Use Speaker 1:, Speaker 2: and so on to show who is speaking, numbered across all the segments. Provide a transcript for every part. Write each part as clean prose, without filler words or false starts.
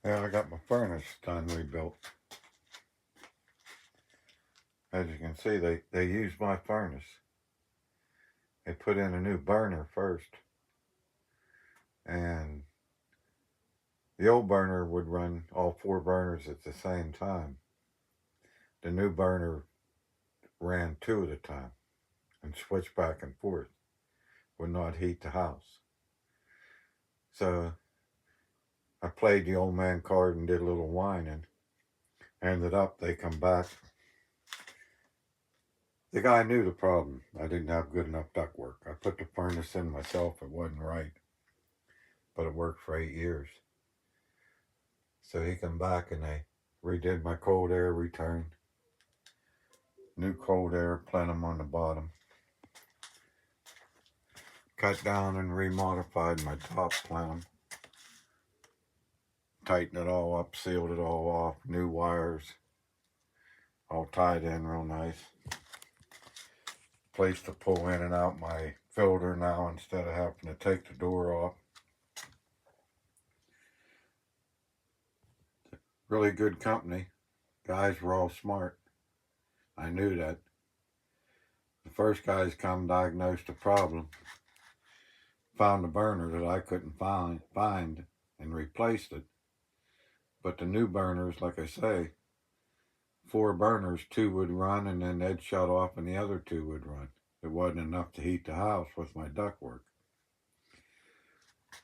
Speaker 1: Yeah, I got my furnace done rebuilt. As you can see, they used my furnace. They put in a new burner first. And the old burner would run all 4 burners at the same time. The new burner ran 2 at a time and switched back and forth. Would not heat the house. So I played the old man card and did a little whining. Ended up, they come back. The guy knew the problem. I didn't have good enough ductwork. I put the furnace in myself. It wasn't right. But it worked for 8 years. So he come back and they redid my cold air return. New cold air plenum on the bottom. Cut down and remodified my top plenum. Tightened it all up, sealed it all off. New wires. All tied in real nice. Place to pull in and out my filter now instead of having to take the door off. Really good company. Guys were all smart. I knew that. The first guys come diagnosed the problem. Found a burner that I couldn't find and replaced it. But the new burners, like I say, 4 burners, 2 would run and then they'd shut off and the other 2 would run. It wasn't enough to heat the house with my ductwork.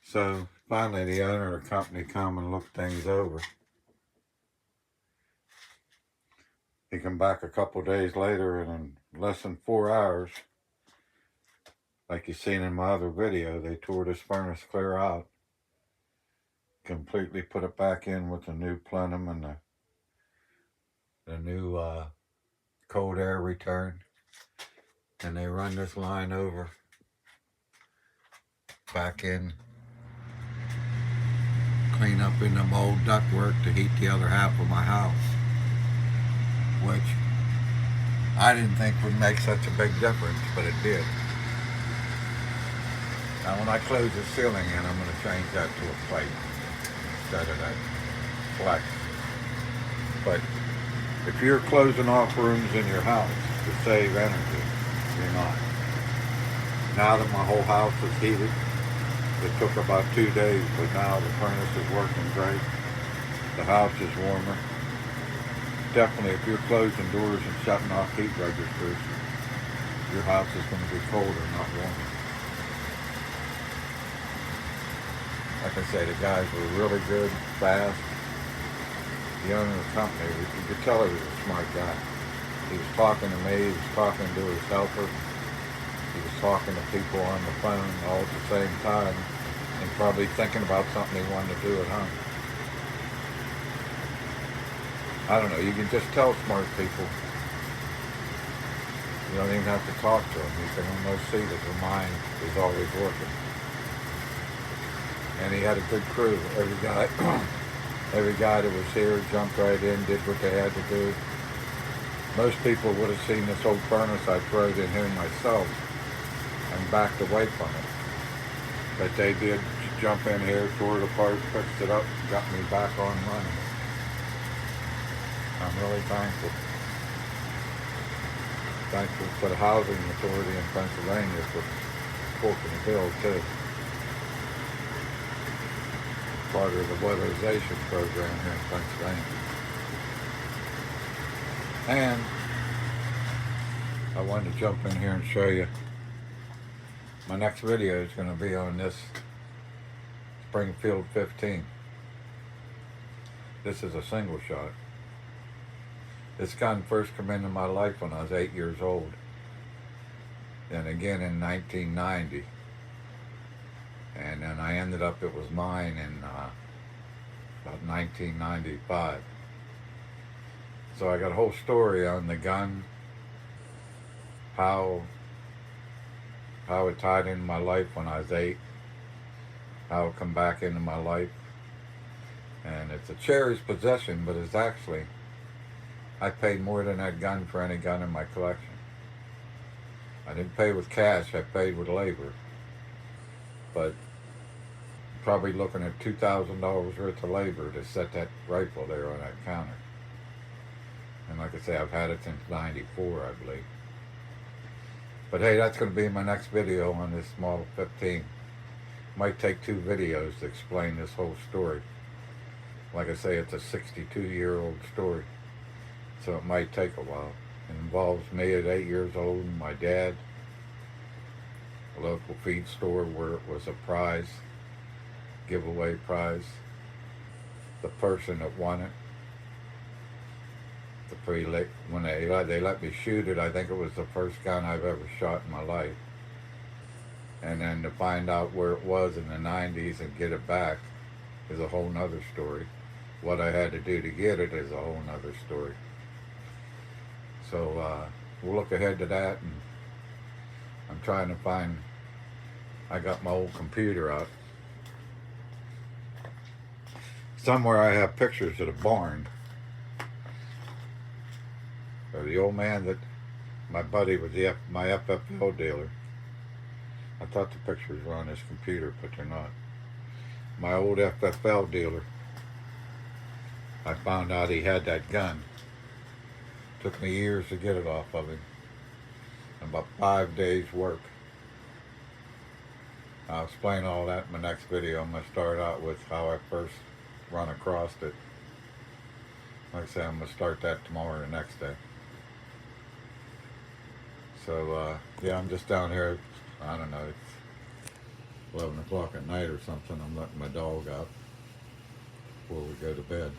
Speaker 1: So finally the owner of the company come and looked things over. He come back a couple days later and in less than 4 hours, like you seen in my other video, they tore this furnace clear out. Completely put it back in with the new plenum and the new cold air return. And they run this line over back in, clean up in the old ductwork to heat the other half of my house, which I didn't think would make such a big difference, but it did. Now when I close the ceiling in, I'm going to change that to a plate instead of that flex. But if you're closing off rooms in your house to save energy, you're not. Now that my whole house is heated, it took about 2 days, but now the furnace is working great. The house is warmer. Definitely, if you're closing doors and shutting off heat registers, your house is going to be colder, not warmer. Like I say, the guys were really good, fast. The owner of the company, you could tell he was a smart guy. He was talking to me, he was talking to his helper, he was talking to people on the phone all at the same time, and probably thinking about something he wanted to do at home. I don't know, you can just tell smart people. You don't even have to talk to them. You can almost see that their mind is always working. And he had a good crew. Every guy that was here jumped right in, did what they had to do. Most people would have seen this old furnace I throwed in here myself and backed away from it. But they did jump in here, tore it apart, fixed it up, got me back on running. I'm really thankful. Thankful for the Housing Authority in Pennsylvania for forking the bill too. Part of the weatherization program here in Pennsylvania. And I wanted to jump in here and show you. My next video is going to be on this Springfield 15. This is a single shot. This gun first came into my life when I was 8 years old. And again in 1990. And then I ended up, it was mine in about 1995. So I got a whole story on the gun, how it tied into my life when I was 8, how it come back into my life. And it's a cherished possession, but it's actually, I paid more than that gun for any gun in my collection. I didn't pay with cash, I paid with labor. But probably looking at $2,000 worth of labor to set that rifle there on that counter. And like I say, I've had it since '94, I believe. But hey, that's going to be my next video on this Model 15. Might take 2 videos to explain this whole story. Like I say, it's a 62-year-old story, so it might take a while. It involves me at 8 years old and my dad, a local feed store where it was a prize, giveaway prize. The person that won it, when they let me shoot it, I think it was the first gun I've ever shot in my life. And then to find out where it was in the 90s and get it back is a whole nother story. What I had to do to get it is a whole nother story. So we'll look ahead to that, and I'm trying to find, I got my old computer out. Somewhere I have pictures of the barn. Or the old man that my buddy was my FFL dealer. I thought the pictures were on his computer, but they're not. My old FFL dealer, I found out he had that gun. Took me years to get it off of him. About 5 days work. I'll explain all that in my next video. I'm going to start out with how I first run across it. Like I say, I'm going to start that tomorrow or the next day. So, yeah, I'm just down here. I don't know, it's 11 o'clock at night or something. I'm letting my dog out before we go to bed.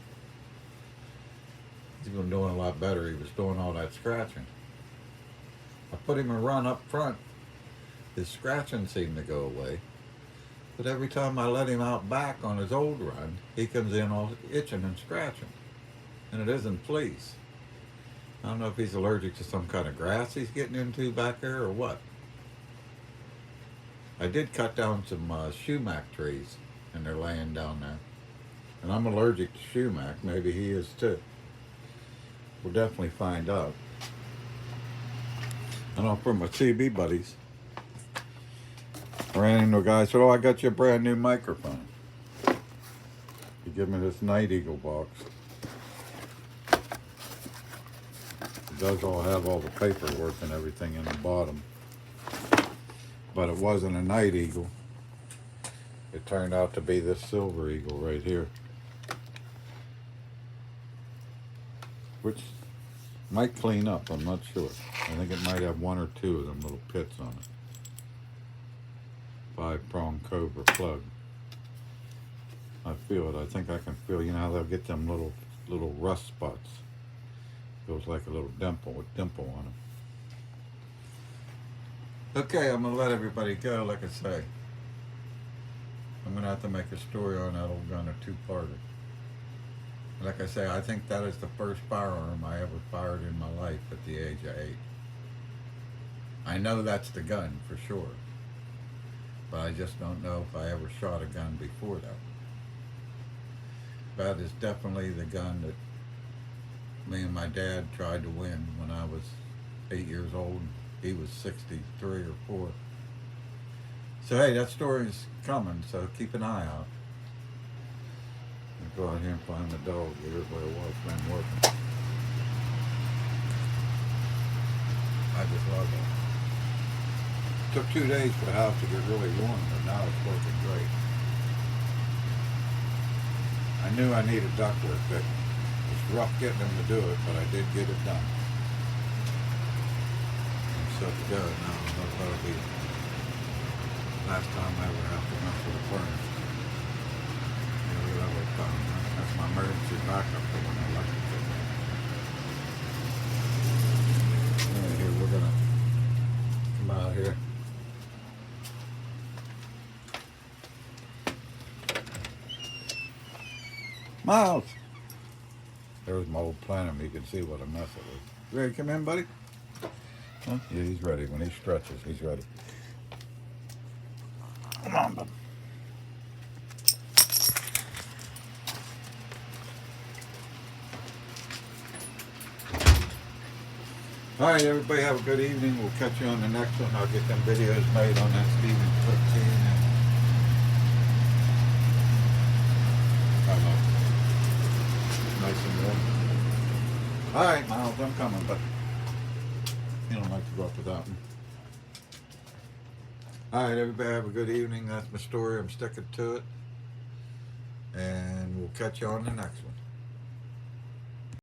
Speaker 1: He's been doing a lot better. He was doing all that scratching. I put him a run up front. His scratching seemed to go away. But every time I let him out back on his old run, he comes in all itching and scratching. And it isn't fleas. I don't know if he's allergic to some kind of grass he's getting into back there or what. I did cut down some sumac trees, and they're laying down there. And I'm allergic to sumac. Maybe he is too. We'll definitely find out. I know from my CB buddies, I ran into a guy, said, "Oh, I got you a brand new microphone." He gave me this Night Eagle box. It does all have all the paperwork and everything in the bottom. But it wasn't a Night Eagle. It turned out to be this Silver Eagle right here, which might clean up, I'm not sure. I think it might have 1 or 2 of them little pits on it. 5-prong Cobra plug. I feel it. I think I can feel, you know how they'll get them little rust spots. Feels like a little dimple on them. Okay, I'm going to let everybody go. Like I say, I'm going to have to make a story on that old gun, a 2-parter. Like I say, I think that is the first firearm I ever fired in my life at the age of 8. I know that's the gun for sure, but I just don't know if I ever shot a gun before that. That is definitely the gun that me and my dad tried to win when I was 8 years old. He was 63 or 4. So hey, that story's coming, so keep an eye out. I'll go out here and find the dog. Here's where it was when I'm working. I just love it. Took 2 days for the house to get really warm, but now it's working great. I knew I needed ductwork. It was rough getting them to do it, but I did get it done. So to go now, that'll be the last time I ever have to mess with a furnace. That's my emergency backup for when I electric it. Anyway, here we're gonna come out here. Miles! There's my old planum. You can see what I'm messing with. You ready to come in, buddy? Huh? Yeah, he's ready. When he stretches, he's ready. Come on, bud. All right, everybody, have a good evening. We'll catch you on the next one. I'll get them videos made on that D104 nice and warm. All right, Miles, I'm coming, but you don't like to go up without me. All right, everybody, have a good evening. That's my story. I'm sticking to it, and we'll catch you on the next one.